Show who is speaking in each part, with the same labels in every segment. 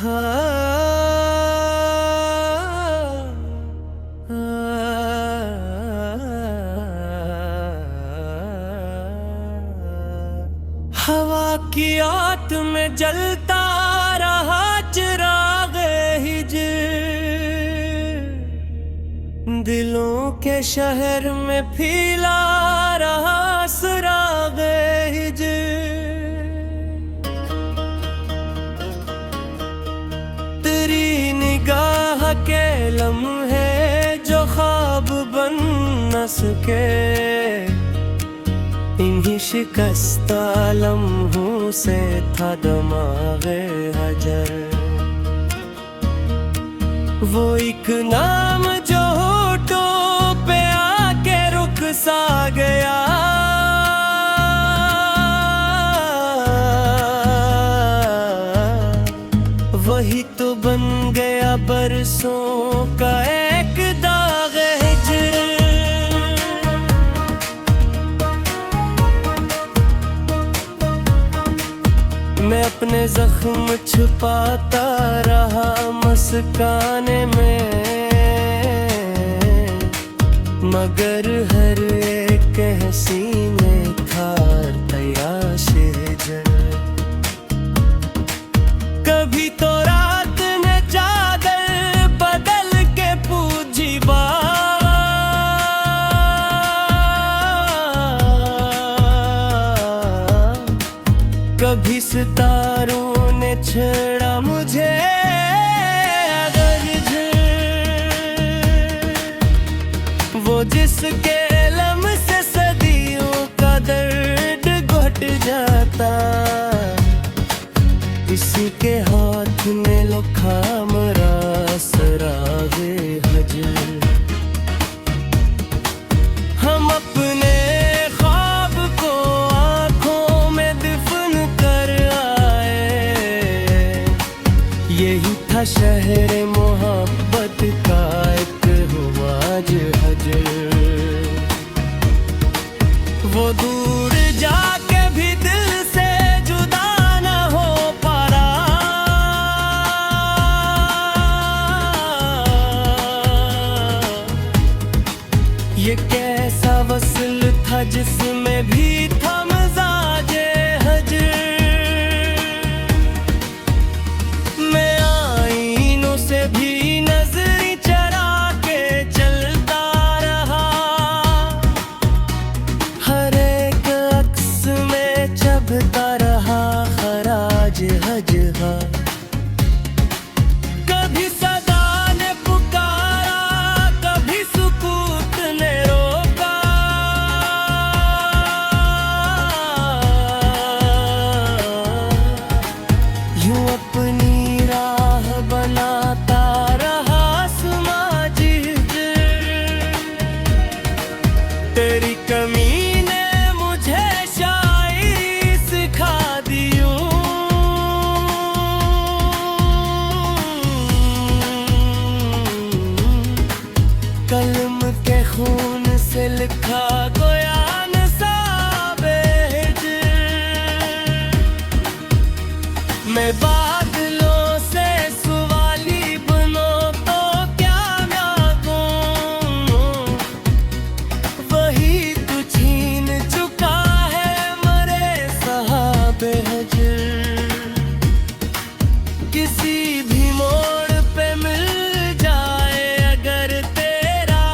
Speaker 1: हवा की आत में जलता रहा चिराग हिज्र, दिलों के शहर में फैला रहा सुराग हिज्र। तेरी निगाह के लम्हे जो ख्वाब बन न सके, इन्हीं शिकस्ता लम्हों से था दमागे हजर। वो एक नाम जो होठों पे आके रुक सा गया, वही तो बन गया बरसों का एक दाग हिज्र। मैं अपने जख्म छुपाता रहा मस्काने में, मगर हर एक हंसी में था तयाश हिज्र। कभी तो रात ने चादर बदल के पूछी कभी सितारों ने छेड़ा मुझे अगर वो जिसके लम से सदियों का दर्द घट जाता, इसी के हाथ में लो खाम रासरागे हजर। हम अपने ख्वाब को आंखों में दफन कर आए, यही था शहर मोहब्बत का एक हुआ आज हजर। वो दूर जाके भी दिल से जुदा न हो पारा, ये कैसा वसल था जिसमें भी था मज़ाजे हजर। मैं आईनों से भी नजरी चरा के चलता रहा, हर एक अक्स में चबता रहा खराज हजहा। कभी सदा ने पुकारा, कभी सुकूत ने रोका, यूं अपनी राह बनाता रहा समाज हिज्र। तेरी कमी ने मुझे शायरी सिखा दी, कलम के खून से लिखा गोया नसाबे हिज्र। मैं बादलों से सवाली बनो तो क्या मांगूं, वही तू छीन चुका है मरे सहाबे हजर। किसी भी मोड़ पे मिल जाए अगर तेरा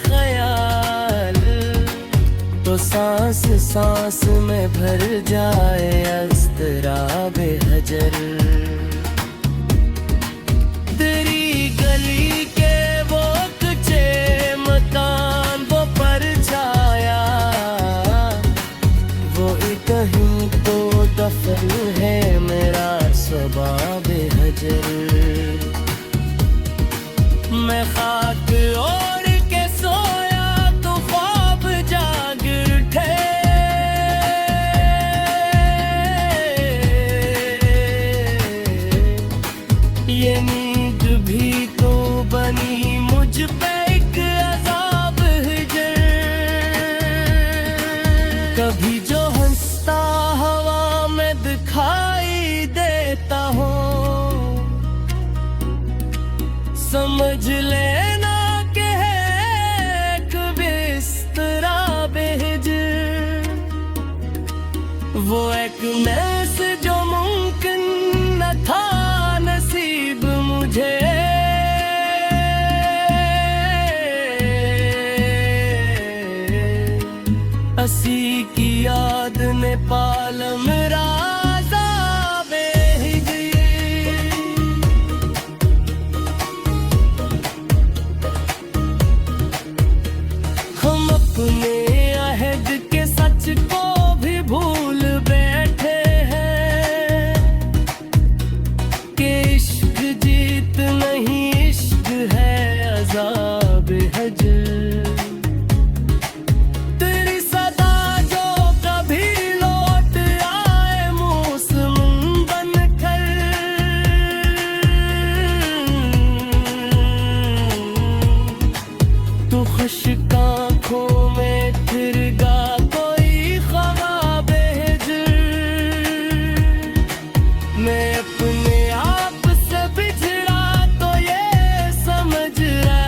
Speaker 1: ख्याल, तो सांस सांस में भर जाए अस्तराबे हजर। तेरी गली के वो कच्चे मकान, वो परछाया, वो कहीं तो दफन है मेरा सबाबे हजर। मैं खाक और के सोया तो ख्वाब जाग उठे, ये नींद भी तो बनी मुझ पे एक अज़ाब हिज्र। कभी जो हंसता हवा में दिखाई देता हो, समझ लेना कि है एक बिस्तरा बेहिजर, वो एक मैस जो मुमकिन न था नसीब मुझे। असी की याद ने पाल मेरा अपने अहद के सच को भी भूल बैठे हैं कि इश्क जीत नहीं, इश्क है अज़ाब हजर। तेरी सदा जो कभी लौट आए मौसम बनकर, तू खुशक आँखों में फिरगा कोई ख्वाब हिजर। मैं अपने आप से बिछड़ा तो ये समझ रहा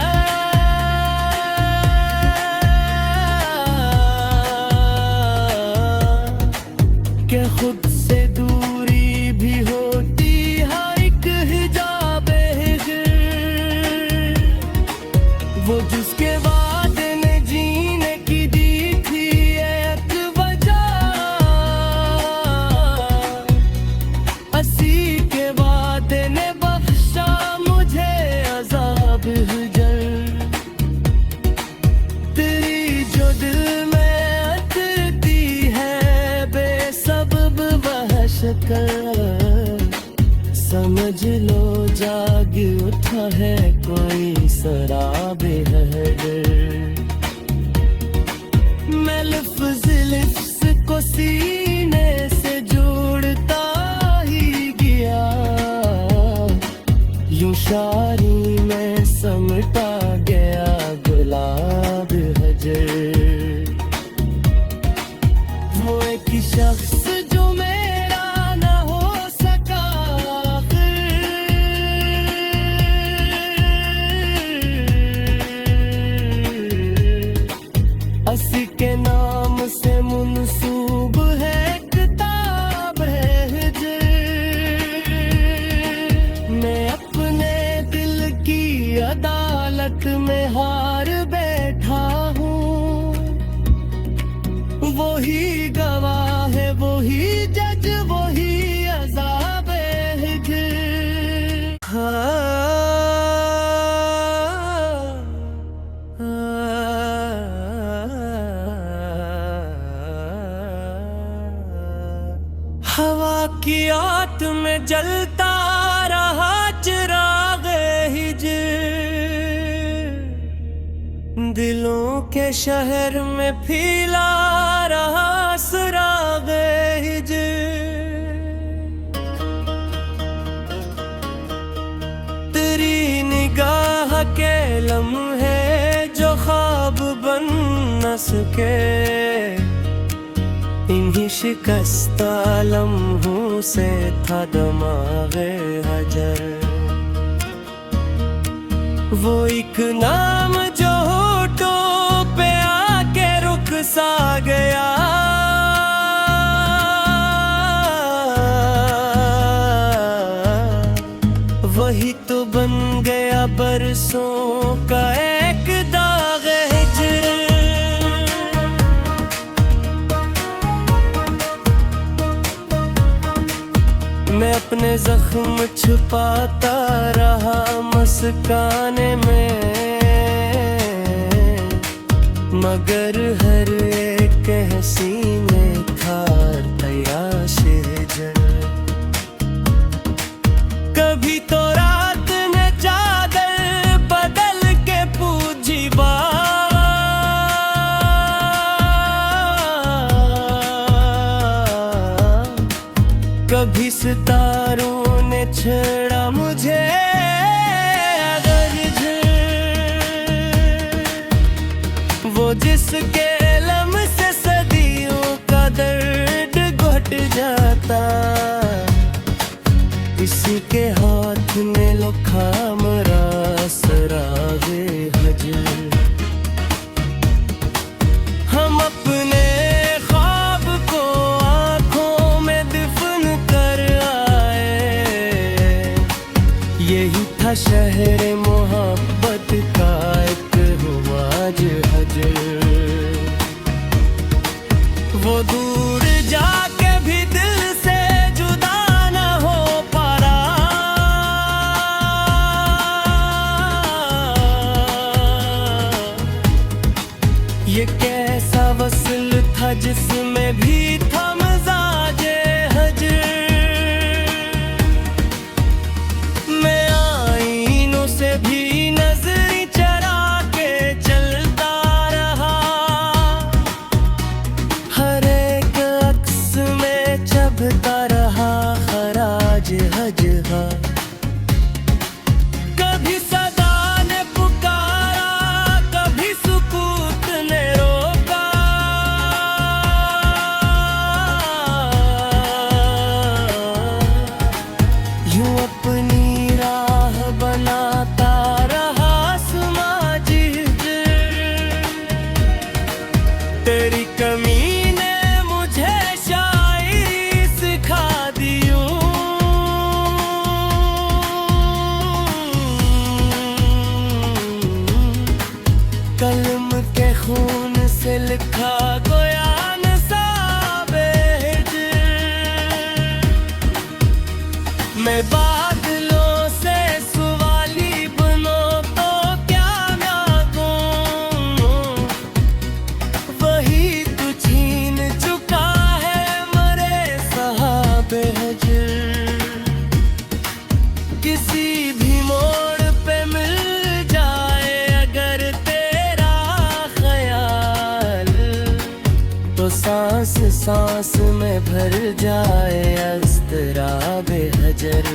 Speaker 1: कि खुद से दूरी भी होती है एक हिजाब हिजर। वो जिसके बाद समझ लो जाग उठा है कोई शराबे हजर। मैं लफ्ज़ लिफ्ज़ को सीने से जोड़ता ही गया, यूं शायरी में समटा गया गुलाब हजर। वो एक शख्स जो मेरा न हो सका, असी के नाम से मुनसूब है किताब हिजर। मैं अपने दिल की अदालत में हार बैठा हूँ, वही गवाह है, वही जज, वही अज़ाब हिजर। हवा की आत में जलता रहा चिराग हिजर, दिलों के शहर में फैला रहा सुराग हिजर। तेरी निगाह के लम्हे जो ख्वाब बन न सके, इन्हीं शिकस्ता लम्हों से था दमागे हजर। वो एक नाम जो होठों पे आके रुक सा गया, वही तो बन गया बरसों का एक दाग हिजर। मैं अपने जख्म छुपाता रहा मस्काने में, मगर हर एक हंसी में था तयाश हिजर। कभी तो रात ने चादर बदल के पूछी बात, कभी सितारों ने छेड़ा मुझे वो जिसके लम से सदियों का दर्द घट जाता, इसी के हाथ में लो खामरास यही था शहर मोहब्बत का एक हुआ आज हजर। वो दूर जाके भी दिल से जुदा न हो पा रहा। ये कैसा वस्ल था जिसमें भी था मज़ाजे हजर। मैं आईनों से भी नजरी चरा के चलता रहा। हर एक अक्स में चबता रहा खराज हजहा। कभी सदा ने पुकारा, कभी सुकूत ने रोका। यूं अपनी राह बनाता रहा समाजी। तेरी कमी ने मुझे शायरी सिखा दी। कलम के खून से लिखा गोया नसाबे हिजर। मैं बादलों से सवाली बनो तो क्या मांगूं। वही तू छीन चुका है मरे सहाबे हजर। किसी भी मोड़ पे मिल जाए अगर तेरा ख्याल, तो सांस सांस में भर जाए अस्तराबे हजर।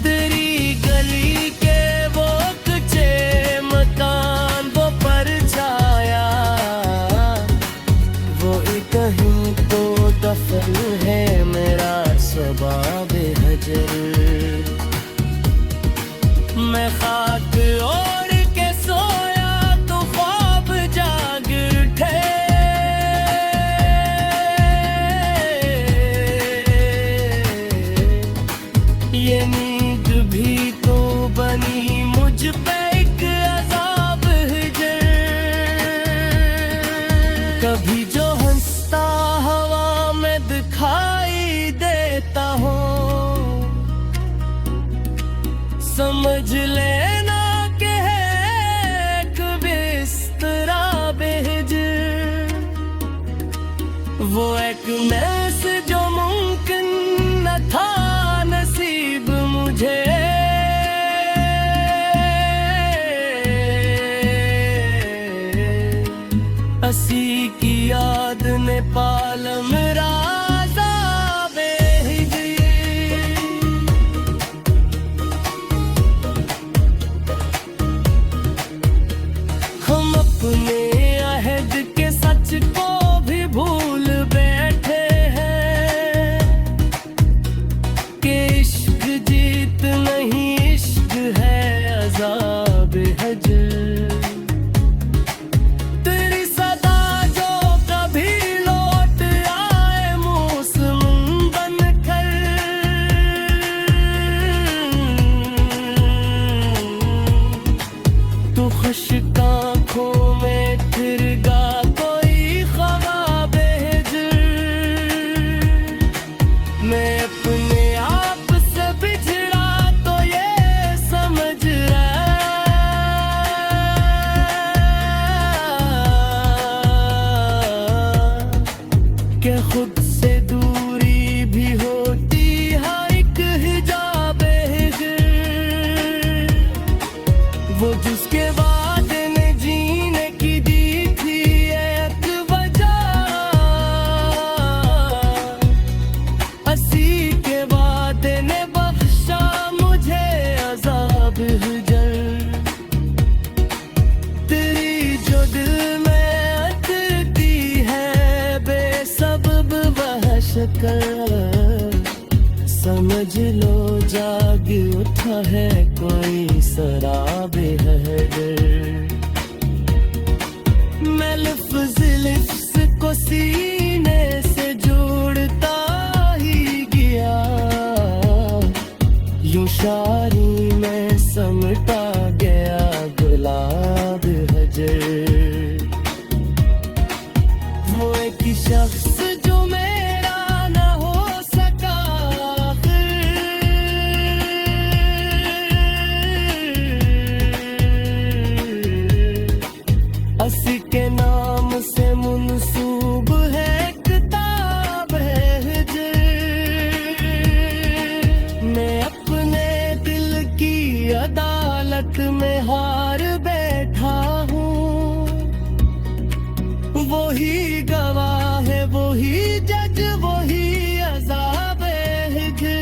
Speaker 1: तेरी गली के वो कच्चे मकान, वो परछाया, वो कहीं तो दफन है मेरा शबाबे हजर। मैं खाक ओढ़ के सोया तो ख्वाब जाग उठे। ये नींद भी तो बनी मुझ पे एक अज़ाब हिजर। कभी जो हंसता हवा में दिखाई देता हो, समझ लेना कि है एक बिस्तरा बेहिजर। वो एक मैस जो मुमकिन न था नसीब मुझे। असी की याद ने पाल मेरा अज़ाबे हिजर। हम अपने अहद के सच को भी भूल बैठे हैं कि इश्क जीत नहीं, इश्क है अज़ाब हजर। तेरी सदा जो कभी लौट आए मौसम बनकर, तू खुश्क आँखों में फिर गा कोई ख्वाबे हिजर। मैं अपने आप से बिछड़ा तो ये समझ रहा कि खुद से दूरी भी होती है एक हिजाबे हिजर। वो जिसके बाद ने जीने की दी थी एक वजह, असी के बाद ने बख्शा मुझे अज़ाब हिजर। तेरी जो दिल में अटती है बेसबब वह शक्ल, समझ लो जाग उठा है कोई शराबे हजर। मैं लफ्ज़ लिफ्ज़ को सीने से जोड़ता ही गया, हाथ में हार बैठा हूँ। वही गवाह है, वही जज, वही अज़ाबे हिज्र।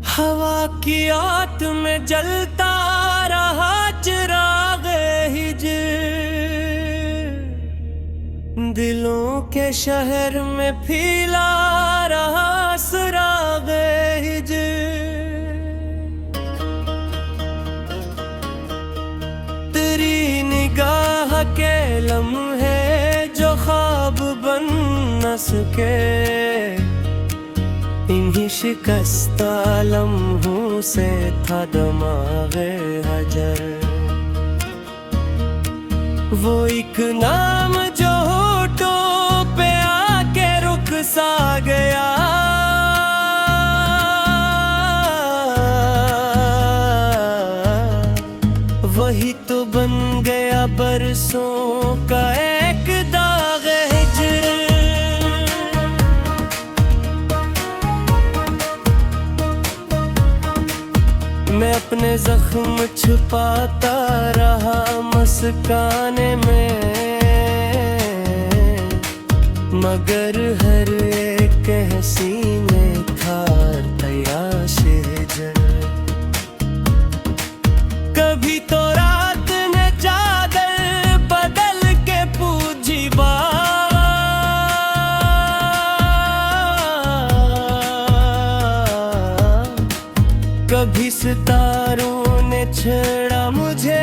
Speaker 1: हवा की आग में जलता रहा चिराग हिज्र, दिलों के शहर में फैला रहा सुराग हिज्र। तेरी निगाह के लम्हे जो ख्वाब बन न सके, इन्हीं शिकस्ता लम्हों से था दमागे हजर। वो एक नाम जो होठों पे आके रुक सा गया, वही तो बन गया बरसों का एक दाग हिज्र। मैं अपने जख्म छुपाता रहा मस्काने में, मगर हर एक हंसी में था तयाश हिज्र। कभी तो रात ने चादर बदल के पूछी बात, कभी सितारों ने छेड़ा मुझे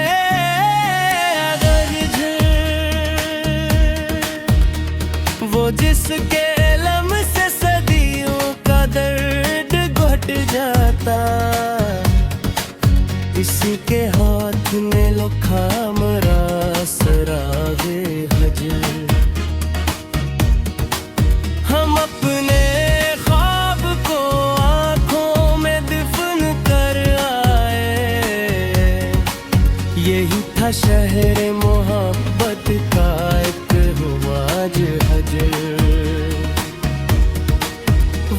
Speaker 1: वो जिसके लम से सदियों का दर्द घट जाता, इसी के हाथ में लो खाम रासरागे हजर। हम अपने ख्वाब को आंखों में दफन कर आए, यही था शहर मोहब्बत का एक हुआ आज हजर।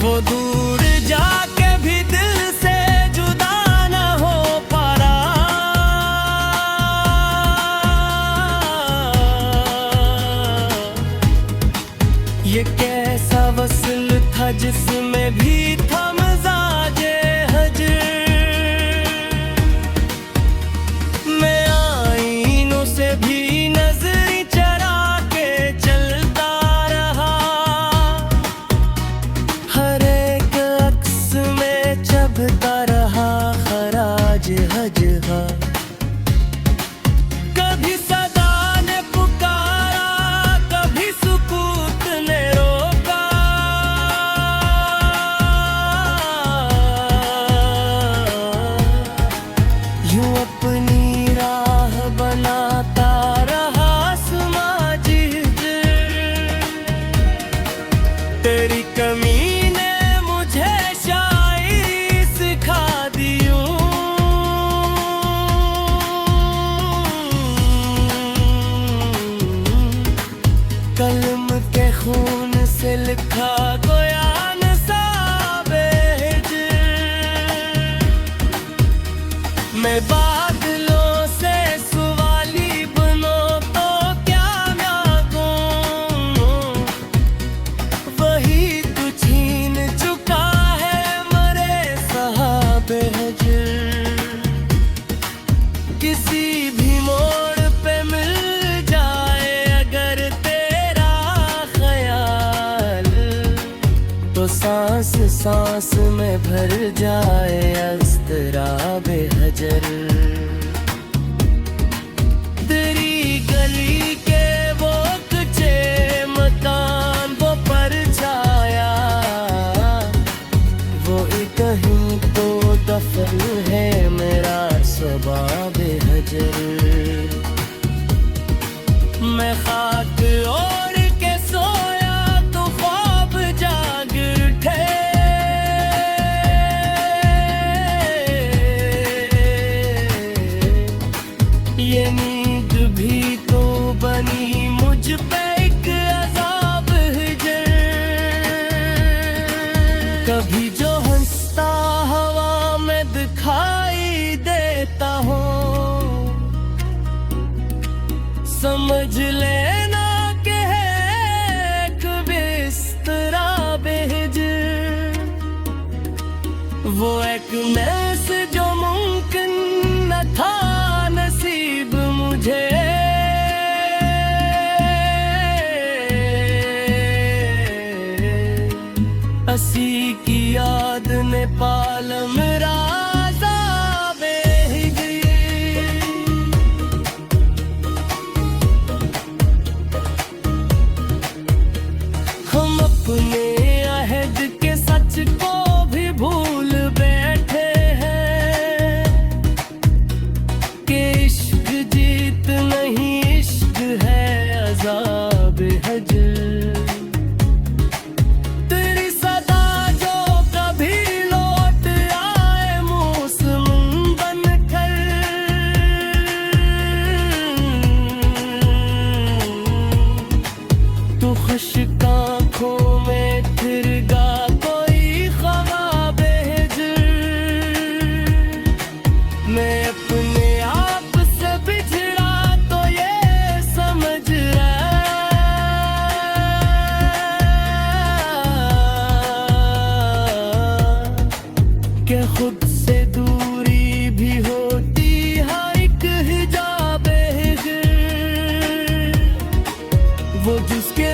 Speaker 1: वो दूर जाके भी दिल से जुदा न हो पारा, ये कैसा वस्ल था जिसमें भी था मज़ाजे हजर। मैं आईनों से भी नजरी चरा के चलता रहा, हर एक अक्स में चबता रहा खराज हजहा। कभी सदा ने पुकारा, कभी सुकूत ने रोका, यूं अपनी राह बनाता रहा समाज हिज्र। तेरी कमी ने मुझे शायरी सिखा दी, कलम के खून से लिखा गोया नसाबे हिज्र। मैं बादलों से सवाली बनो तो क्या मांगूं, वही तू छीन चुका है मरे सहाबे हिज्र। किसी भी मोड़ पे मिल जाए अगर तेरा ख्याल, तो सांस सांस में भर जाए अज़्तराबे हजर। तेरी गली के वो कच्चे मकान, वो परछाया, वो कहीं तो दफन है मेरा सबाबे हजर। मैं खाक ओढ़ के सोया तो ख्वाब जाग उठे, ये नींद भी तो बनी पे एक अज़ाब है कभी जो हंसता हवा में दिखाई देता हो समझ लेना कि है एक बिस्तरा बेहिजर वो एक मैस जो मुमकिन न था नसीब मुझे असी की याद ने पाल मेरा हम अपने अहद के सच को भी भूल बैठे हैं कि इश्क जीत नहीं इश्क है अज़ाब हजर खुश्क आँखों में फिरगा कोई ख्वाब हिजर मैं अपने आप से बिछड़ा तो ये समझ कि खुद से दूरी भी होती है एक हिजाब हिजर वो जिसके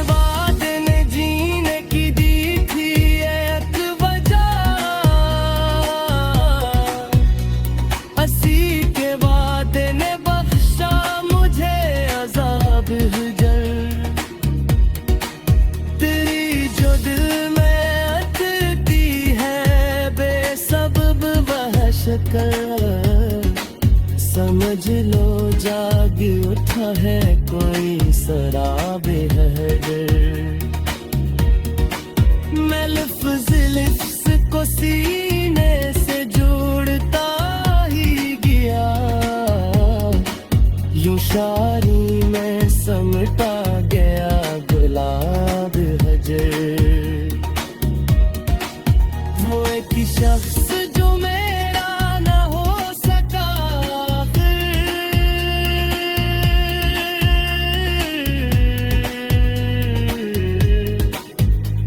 Speaker 1: समझ लो जाग उठा है कोई शराबे हजर मैं लफ्ज़ लिफ्ज़ को सीने से जोड़ता ही गया यूं शायरी में समटा गया गुलाब हजर वो एक शख्स जो मेरा न हो सका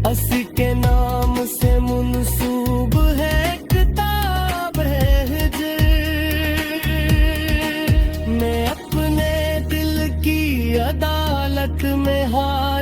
Speaker 1: असी के नाम से मुनसूब है किताब है हिजर मैं अपने दिल की अदालत में हार